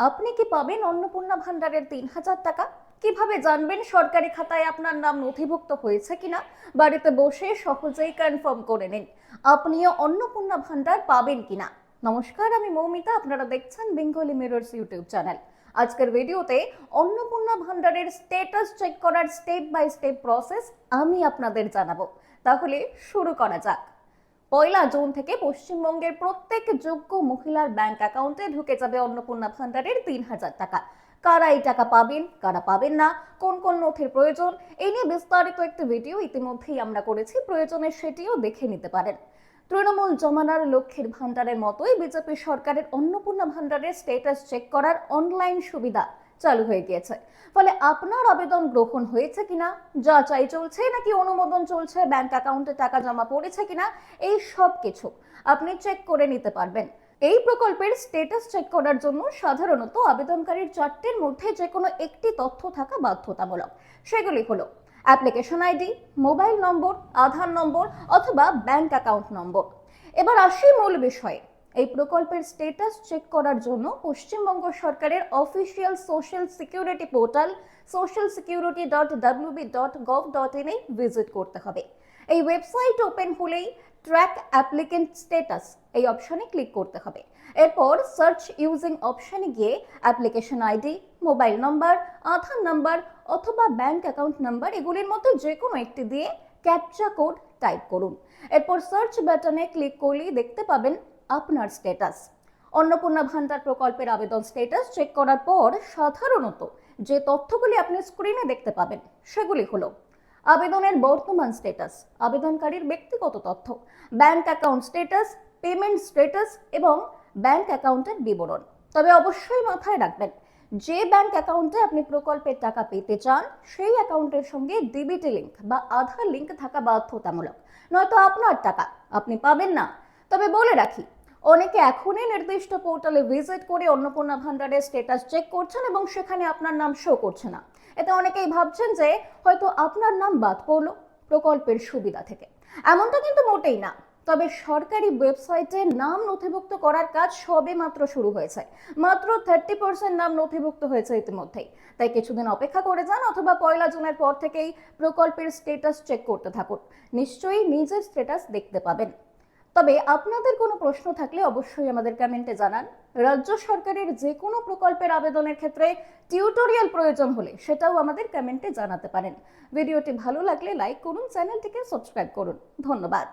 আপনি কি পাবেন অন্নপূর্ণা ভান্ডারের ৩,০০০ টাকা? কিভাবে জানবেন সরকারি খাতায় আপনার নাম নথিভুক্ত হয়েছে কিনা? বাড়িতে বসে সহজেই কনফার্ম করে নিন আপনিও অন্নপূর্ণা ভান্ডার পাবেন কিনা। নমস্কার, আমি মৌমিতা, আপনারা দেখছেন বেঙ্গলি মিররস ইউটিউব চ্যানেল। আজকের ভিডিওতে অন্নপূর্ণা ভান্ডারের স্ট্যাটাস চেক করার স্টেপ বাই স্টেপ প্রসেস আমি আপনাদের জানাবো। তাহলে শুরু করা যাক। ১ জুন থেকে পশ্চিমবঙ্গের প্রত্যেক যোগ্য মহিলার ব্যাংক অ্যাকাউন্টে ঢুকে যাবে অন্নপূর্ণা ভান্ডারের ৩,০০০ টাকা। কারা এই টাকা পাবেন, কারা পাবেন না, কোন কোন নথির প্রয়োজন, এই নিয়ে বিস্তারিত একটি ভিডিও ইতিমধ্যেই আমরা করেছি, প্রয়োজনে সেটিও দেখে নিতে পারেন। তৃণমূল জমানার লক্ষ্মীর ভান্ডারের মতোই বিজেপি সরকারের অন্নপূর্ণা ভান্ডারের স্ট্যাটাস চেক করার অনলাইন সুবিধা চালু হয়ে গিয়েছে। ফলে আপনার আবেদন গ্রহণ হয়েছে কিনা, যাচাই চলছে নাকি অনুমোদন চলছে, ব্যাংক অ্যাকাউন্টে টাকা জমা পড়েছে কিনা, এই সব কিছু আপনি চেক করে নিতে পারবেন। এই প্রকল্পের স্ট্যাটাস চেক করার জন্য সাধারণত আবেদনকারীর 4টির মধ্যে যে কোনো একটি তথ্য থাকা বাধ্যতামূলক। সেগুলি হলো অ্যাপ্লিকেশন আইডি, মোবাইল নম্বর, আধার নম্বর অথবা ব্যাংক অ্যাকাউন্ট নম্বর। এবার আসি মূল বিষয়ে। এই প্রকল্পের স্ট্যাটাস চেক করার জন্য পশ্চিমবঙ্গ সরকারের official social security portal socialsecurity.wb.gov.in a visit করতে হবে। এই ওয়েবসাইট ওপেন হলেই ট্র্যাক অ্যাপ্লিকেন্ট স্ট্যাটাস এই অপশনে ক্লিক করতে হবে। এরপর সার্চ ইউজিং অপশনে গিয়ে অ্যাপ্লিকেশন আইডি, মোবাইল নাম্বার, আধার নাম্বার অথবা ব্যাংক অ্যাকাউন্ট নাম্বার এগুলির মধ্যে যে কোনো একটি দিয়ে ক্যাপচা কোড টাইপ করুন। এরপর সার্চ বাটনে ক্লিক করলেই দেখতে পাবেন আপনার স্ট্যাটাস। অন্নপূর্ণা ভান্ডার প্রকল্পের আবেদন স্ট্যাটাস চেক করার পর সাধারণত যে তথ্যগুলি আপনি স্ক্রিনে দেখতে পাবেন সেগুলি হলো আবেদনের বর্তমান স্ট্যাটাস, আবেদনকারীর ব্যক্তিগত তথ্য, bank account status, payment status এবং ব্যাংক অ্যাকাউন্টের বিবরণ। তবে অবশ্যই মাথায় রাখবেন, যে ব্যাংক অ্যাকাউন্টে আপনি প্রকল্পের টাকা পেতে চান সেই অ্যাকাউন্টের সঙ্গে ডিবিটি লিংক বা আধার লিংক থাকা বাধ্যতামূলক, নয়তো আপনার টাকা আপনি পাবেন না। তবে বলে রাখি, অনেকে এখনই নির্দিষ্ট পোর্টালে ভিজিট করে অন্নপূর্ণা ভান্ডারের স্ট্যাটাস চেক করছেন এবং সেখানে আপনার নাম শো করছে না। এতে অনেকেই ভাবছেন যে হয়তো আপনার নাম বাদ পড়লো প্রকল্পের সুবিধা থেকে। এমনটা কিন্তু মোটেই না। তবে সরকারি ওয়েবসাইটে নাম নথিভুক্ত করার কাজ সবে মাত্র শুরু হয়েছে। মাত্র 30% নাম নথিভুক্ত হয়েছে ইতিমধ্যেই। তাই কিছুদিন অপেক্ষা করে যান অথবা 1 জুনের পর থেকেই প্রকল্পের স্ট্যাটাস চেক করতে থাকুন। নিশ্চয়ই নিজের স্ট্যাটাস দেখতে পাবেন। তবে আপনাদের কোনো প্রশ্ন থাকলে অবশ্যই আমাদের কমেন্টে জানান। রাজ্য সরকারের যে কোনো প্রকল্পের আবেদনের ক্ষেত্রে টিউটোরিয়াল প্রয়োজন হলে সেটাও আমাদের কমেন্টে জানাতে পারেন। ভিডিওটি ভালো লাগলে লাইক করুন, চ্যানেলটিকে সাবস্ক্রাইব করুন। ধন্যবাদ।